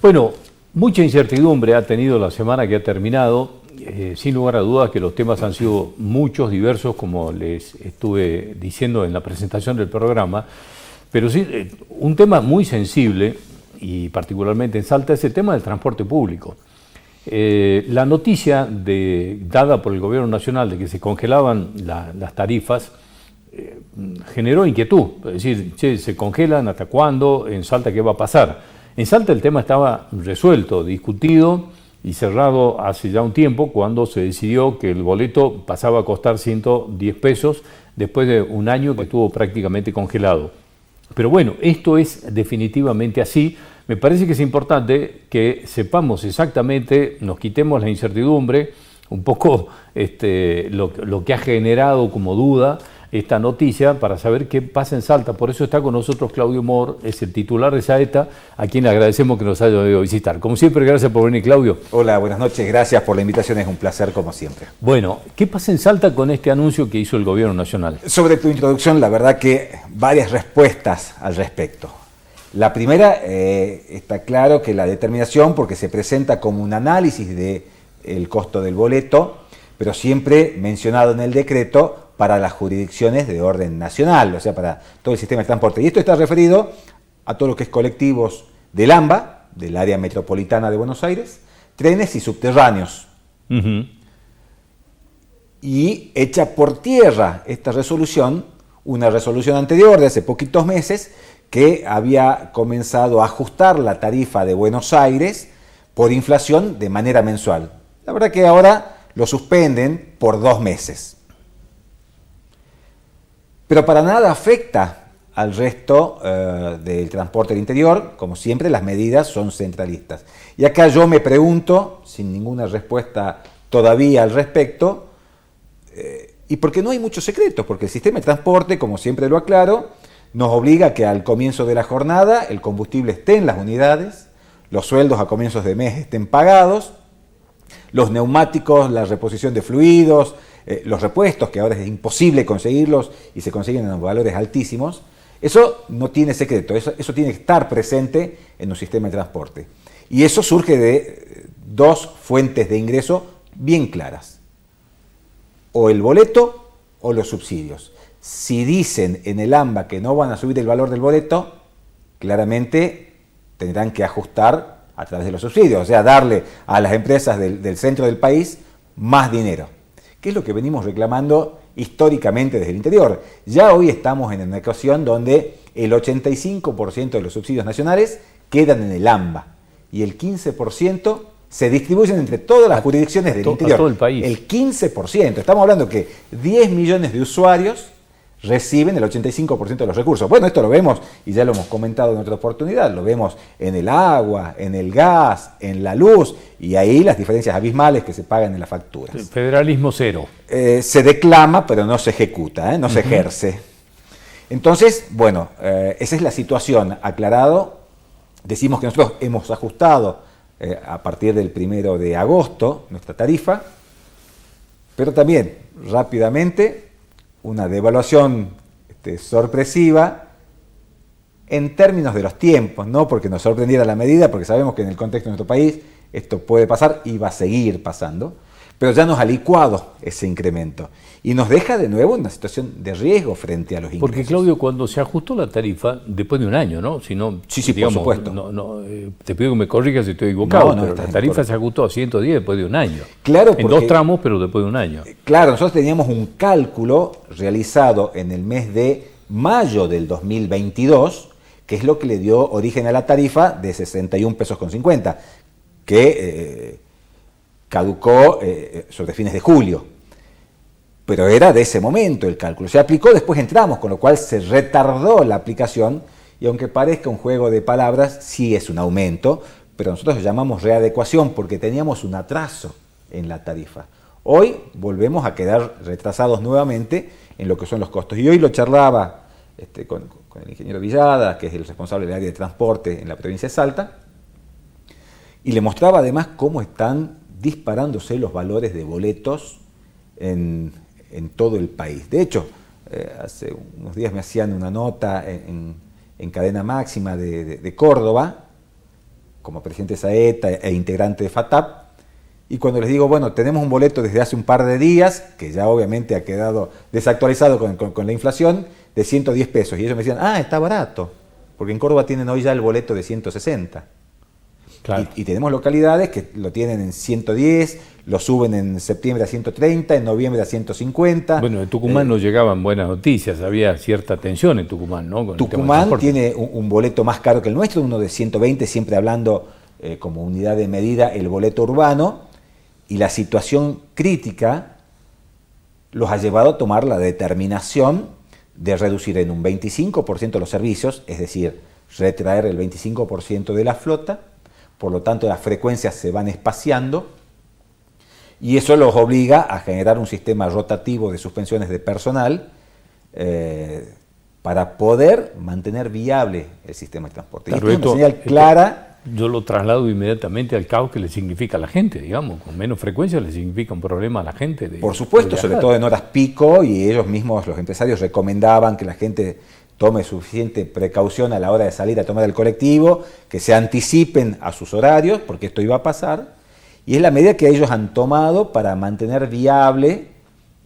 Bueno, mucha incertidumbre ha tenido la semana que ha terminado. Sin lugar a dudas que los temas han sido muchos, diversos, como les estuve diciendo en la presentación del programa, pero sí, un tema muy sensible, y particularmente en Salta, es el tema del transporte público. La noticia dada por el Gobierno Nacional de que se congelaban las tarifas generó inquietud, es decir, che, ¿se congelan? ¿Hasta cuándo? ¿En Salta qué va a pasar? En Salta el tema estaba resuelto, discutido y cerrado hace ya un tiempo, cuando se decidió que el boleto pasaba a costar 110 pesos después de un año que estuvo prácticamente congelado. Pero bueno, esto es definitivamente así. Me parece que es importante que sepamos exactamente, nos quitemos la incertidumbre, un poco lo que ha generado como duda esta noticia, para saber qué pasa en Salta. Por eso está con nosotros Claudio Mor, es el titular de SAETA, a quien le agradecemos que nos haya venido a visitar. Como siempre, gracias por venir, Claudio. Hola, buenas noches, gracias por la invitación, es un placer como siempre. Bueno, ¿qué pasa en Salta con este anuncio que hizo el Gobierno Nacional? Sobre tu introducción, la verdad que varias respuestas al respecto. La primera, está claro que la determinación, porque se presenta como un análisis del costo del boleto, pero siempre mencionado en el decreto para las jurisdicciones de orden nacional, o sea, para todo el sistema de transporte. Y esto está referido a todo lo que es colectivos del AMBA, del área metropolitana de Buenos Aires, trenes y subterráneos. Y echa por tierra esta resolución, una resolución anterior de hace poquitos meses, que había comenzado a ajustar la tarifa de Buenos Aires por inflación de manera mensual. La verdad que ahora lo suspenden por 2 meses. Pero para nada afecta al resto del transporte del interior. Como siempre, las medidas son centralistas. Y acá yo me pregunto, sin ninguna respuesta todavía al respecto, y porque no hay muchos secretos, porque el sistema de transporte, como siempre lo aclaro, nos obliga a que al comienzo de la jornada el combustible esté en las unidades, los sueldos a comienzos de mes estén pagados, los neumáticos, la reposición de fluidos, los repuestos, que ahora es imposible conseguirlos y se consiguen en valores altísimos. Eso no tiene secreto, eso tiene que estar presente en un sistema de transporte. Y eso surge de 2 fuentes de ingreso bien claras: o el boleto o los subsidios. Si dicen en el AMBA que no van a subir el valor del boleto, claramente tendrán que ajustar a través de los subsidios, o sea, darle a las empresas del centro del país más dinero, que es lo que venimos reclamando históricamente desde el interior. Ya hoy estamos en una ecuación donde el 85% de los subsidios nacionales quedan en el AMBA y el 15% se distribuyen entre todas las jurisdicciones del interior. A todo el país. El 15%. Estamos hablando que 10 millones de usuarios reciben el 85% de los recursos. Bueno, esto lo vemos, y ya lo hemos comentado en otra oportunidad, lo vemos en el agua, en el gas, en la luz, y ahí las diferencias abismales que se pagan en las facturas. El federalismo cero. Se declama, pero no se ejecuta, no se ejerce. Entonces, bueno, esa es la situación. Aclarado, decimos que nosotros hemos ajustado a partir del 1 de agosto nuestra tarifa, pero también rápidamente una devaluación sorpresiva en términos de los tiempos, no porque nos sorprendiera la medida, porque sabemos que en el contexto de nuestro país esto puede pasar y va a seguir pasando, pero ya nos ha licuado ese incremento y nos deja de nuevo en una situación de riesgo frente a los ingresos. Porque, Claudio, cuando se ajustó la tarifa, después de un año, ¿no? Si no, sí, digamos, por supuesto. Te pido que me corrijas si estoy equivocado, pero la tarifa se ajustó a 110 después de un año. Claro, en porque, 2 tramos, pero después de un año. Claro, nosotros teníamos un cálculo realizado en el mes de mayo del 2022, que es lo que le dio origen a la tarifa de 61 pesos con 50, que caducó sobre fines de julio. Pero era de ese momento el cálculo. Se aplicó, después entramos, con lo cual se retardó la aplicación, y aunque parezca un juego de palabras, sí es un aumento, pero nosotros lo llamamos readecuación porque teníamos un atraso en la tarifa. Hoy volvemos a quedar retrasados nuevamente en lo que son los costos. Y hoy lo charlaba con el ingeniero Villada, que es el responsable del área de transporte en la provincia de Salta, y le mostraba además cómo están disparándose los valores de boletos en todo el país. De hecho, hace unos días me hacían una nota en cadena máxima de Córdoba, como presidente de Saeta e integrante de FATAP, y cuando les digo, bueno, tenemos un boleto desde hace un par de días, que ya obviamente ha quedado desactualizado con la inflación, de 110 pesos. Y ellos me decían, está barato, porque en Córdoba tienen hoy ya el boleto de 160. Claro. Y tenemos localidades que lo tienen en 110, lo suben en septiembre a 130, en noviembre a 150. Bueno, en Tucumán no llegaban buenas noticias, había cierta tensión en Tucumán, ¿no? Con Tucumán tiene un boleto más caro que el nuestro, uno de 120, siempre hablando como unidad de medida el boleto urbano, y la situación crítica los ha llevado a tomar la determinación de reducir en un 25% los servicios, es decir, retraer el 25% de la flota. Por lo tanto, las frecuencias se van espaciando y eso los obliga a generar un sistema rotativo de suspensiones de personal para poder mantener viable el sistema de transporte. Claro, y esto es una señal clara. Yo lo traslado inmediatamente al caos que le significa a la gente, digamos, con menos frecuencia le significa un problema a la gente. Por supuesto, sobre todo en horas pico, y ellos mismos, los empresarios, recomendaban que la gente tome suficiente precaución a la hora de salir a tomar el colectivo, que se anticipen a sus horarios, porque esto iba a pasar, y es la medida que ellos han tomado para mantener viable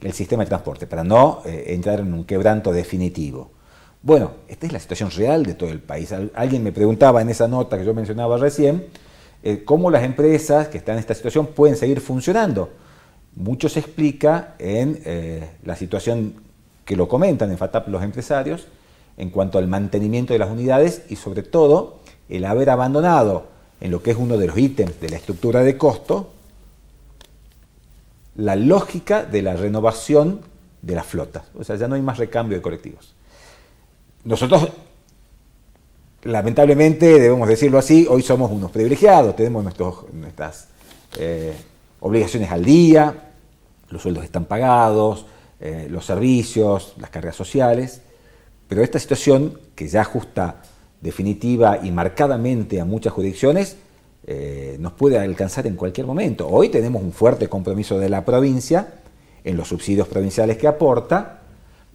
el sistema de transporte, para no entrar en un quebranto definitivo. Bueno, esta es la situación real de todo el país. Alguien me preguntaba en esa nota que yo mencionaba recién, cómo las empresas que están en esta situación pueden seguir funcionando. Mucho se explica en la situación que lo comentan en FATAP los empresarios, en cuanto al mantenimiento de las unidades y sobre todo el haber abandonado en lo que es uno de los ítems de la estructura de costo, la lógica de la renovación de las flotas. O sea, ya no hay más recambio de colectivos. Nosotros, lamentablemente, debemos decirlo así, hoy somos unos privilegiados, tenemos nuestras obligaciones al día, los sueldos están pagados, los servicios, las cargas sociales, pero esta situación, que ya ajusta definitiva y marcadamente a muchas jurisdicciones, nos puede alcanzar en cualquier momento. Hoy tenemos un fuerte compromiso de la provincia en los subsidios provinciales que aporta,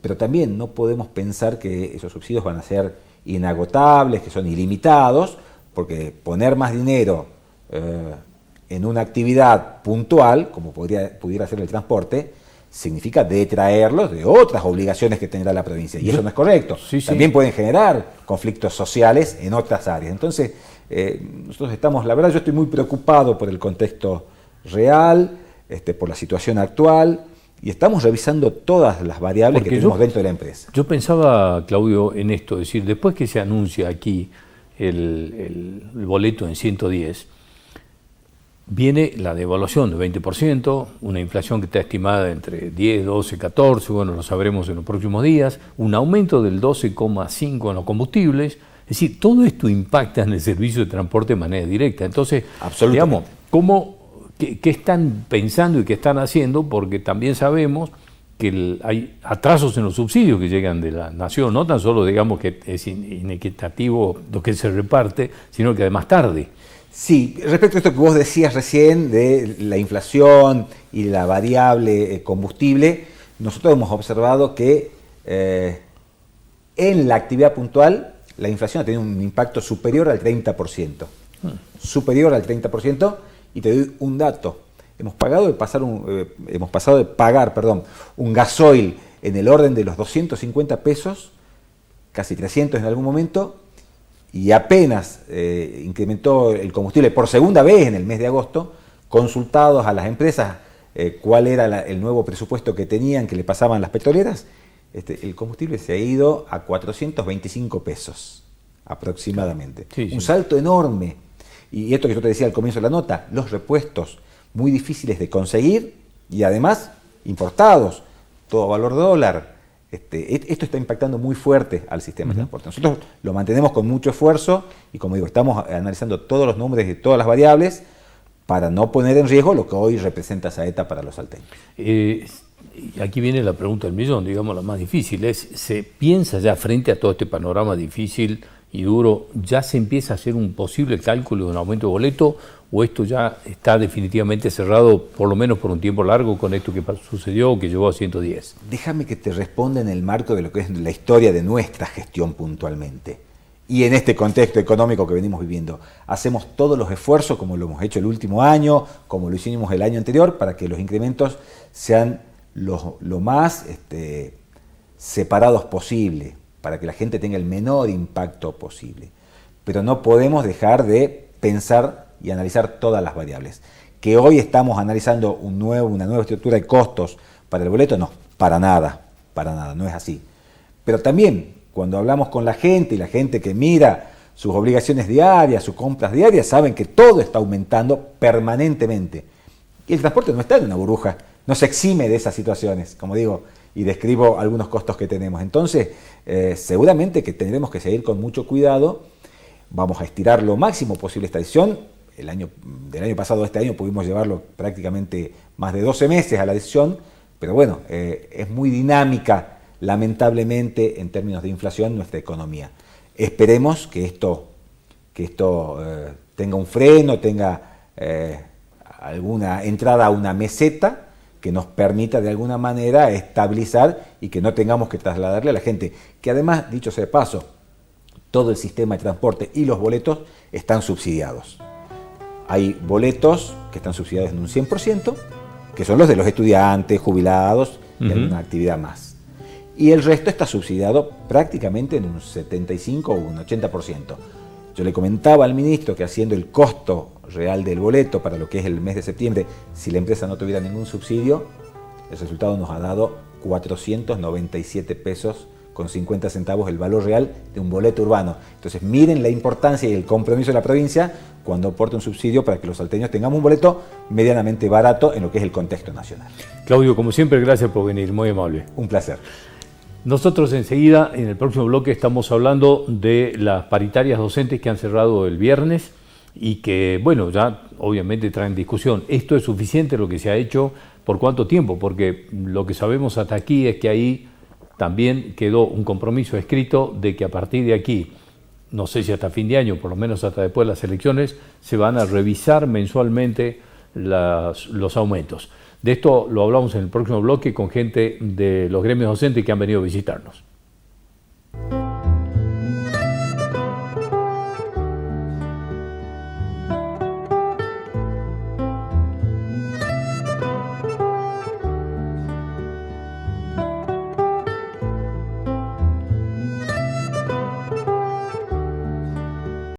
pero también no podemos pensar que esos subsidios van a ser inagotables, que son ilimitados, porque poner más dinero en una actividad puntual, como pudiera ser el transporte, significa detraerlos de otras obligaciones que tendrá la provincia, y eso no es correcto. Sí, sí. También pueden generar conflictos sociales en otras áreas. Entonces, nosotros estamos, la verdad, yo estoy muy preocupado por el contexto real, por la situación actual, y estamos revisando todas las variables que tenemos dentro de la empresa. Yo pensaba, Claudio, en esto, es decir, después que se anuncia aquí el boleto en 110, viene la devaluación del 20%, una inflación que está estimada entre 10, 12, 14, bueno, lo sabremos en los próximos días, un aumento del 12,5 en los combustibles, es decir, todo esto impacta en el servicio de transporte de manera directa. Entonces, digamos, ¿qué están pensando y qué están haciendo? Porque también sabemos que hay atrasos en los subsidios que llegan de la nación, no tan solo digamos que es inequitativo lo que se reparte, sino que además tarde. Sí, respecto a esto que vos decías recién de la inflación y la variable combustible, nosotros hemos observado que en la actividad puntual la inflación ha tenido un impacto superior al 30%. Superior al 30%, y te doy un dato. Hemos pasado de pagar un gasoil en el orden de los 250 pesos, casi 300 en algún momento, y apenas incrementó el combustible por segunda vez en el mes de agosto. Consultados a las empresas cuál era el nuevo presupuesto que tenían, que le pasaban las petroleras, el combustible se ha ido a 425 pesos aproximadamente. Sí. Un salto enorme. Y esto que yo te decía al comienzo de la nota, los repuestos muy difíciles de conseguir y además importados, todo valor dólar. Esto está impactando muy fuerte al sistema de transporte. Nosotros lo mantenemos con mucho esfuerzo y, como digo, estamos analizando todos los números y todas las variables para no poner en riesgo lo que hoy representa Saeta para los salteños. Y aquí viene la pregunta del millón, digamos la más difícil, ¿se piensa ya frente a todo este panorama difícil y duro, ya se empieza a hacer un posible cálculo de un aumento de boleto, o esto ya está definitivamente cerrado, por lo menos por un tiempo largo, con esto que sucedió, que llegó a 110? Déjame que te responda en el marco de lo que es la historia de nuestra gestión puntualmente. y en este contexto económico que venimos viviendo. Hacemos todos los esfuerzos, como lo hemos hecho el último año, como lo hicimos el año anterior, para que los incrementos sean lo más separados posible, para que la gente tenga el menor impacto posible. Pero no podemos dejar de pensar y analizar todas las variables. Que hoy estamos analizando una nueva estructura de costos para el boleto, no, para nada, no es así. Pero también, cuando hablamos con la gente y la gente que mira sus obligaciones diarias, sus compras diarias, saben que todo está aumentando permanentemente. Y el transporte no está en una burbuja, no se exime de esas situaciones, como digo, y describo algunos costos que tenemos. Entonces, seguramente que tendremos que seguir con mucho cuidado. Vamos a estirar lo máximo posible esta decisión. Del año pasado a este año pudimos llevarlo prácticamente más de 12 meses a la decisión, pero bueno, es muy dinámica, lamentablemente, en términos de inflación, nuestra economía. Esperemos que esto tenga un freno, tenga alguna entrada a una meseta que nos permita de alguna manera estabilizar y que no tengamos que trasladarle a la gente. Que además, dicho sea de paso, todo el sistema de transporte y los boletos están subsidiados. Hay boletos que están subsidiados en un 100%, que son los de los estudiantes, jubilados y alguna actividad más. Y el resto está subsidiado prácticamente en un 75 o un 80%. Yo le comentaba al ministro que haciendo el costo real del boleto para lo que es el mes de septiembre, si la empresa no tuviera ningún subsidio, el resultado nos ha dado 497 pesos con 50 centavos el valor real de un boleto urbano. Entonces miren la importancia y el compromiso de la provincia cuando aporta un subsidio para que los salteños tengamos un boleto medianamente barato en lo que es el contexto nacional. Claudio, como siempre, gracias por venir, muy amable. Un placer. Nosotros enseguida, en el próximo bloque, estamos hablando de las paritarias docentes que han cerrado el viernes y que, bueno, ya obviamente traen discusión. ¿Esto es suficiente lo que se ha hecho? ¿Por cuánto tiempo? Porque lo que sabemos hasta aquí es que ahí también quedó un compromiso escrito de que a partir de aquí, no sé si hasta fin de año, por lo menos hasta después de las elecciones, se van a revisar mensualmente los aumentos. De esto lo hablamos en el próximo bloque con gente de los gremios docentes que han venido a visitarnos.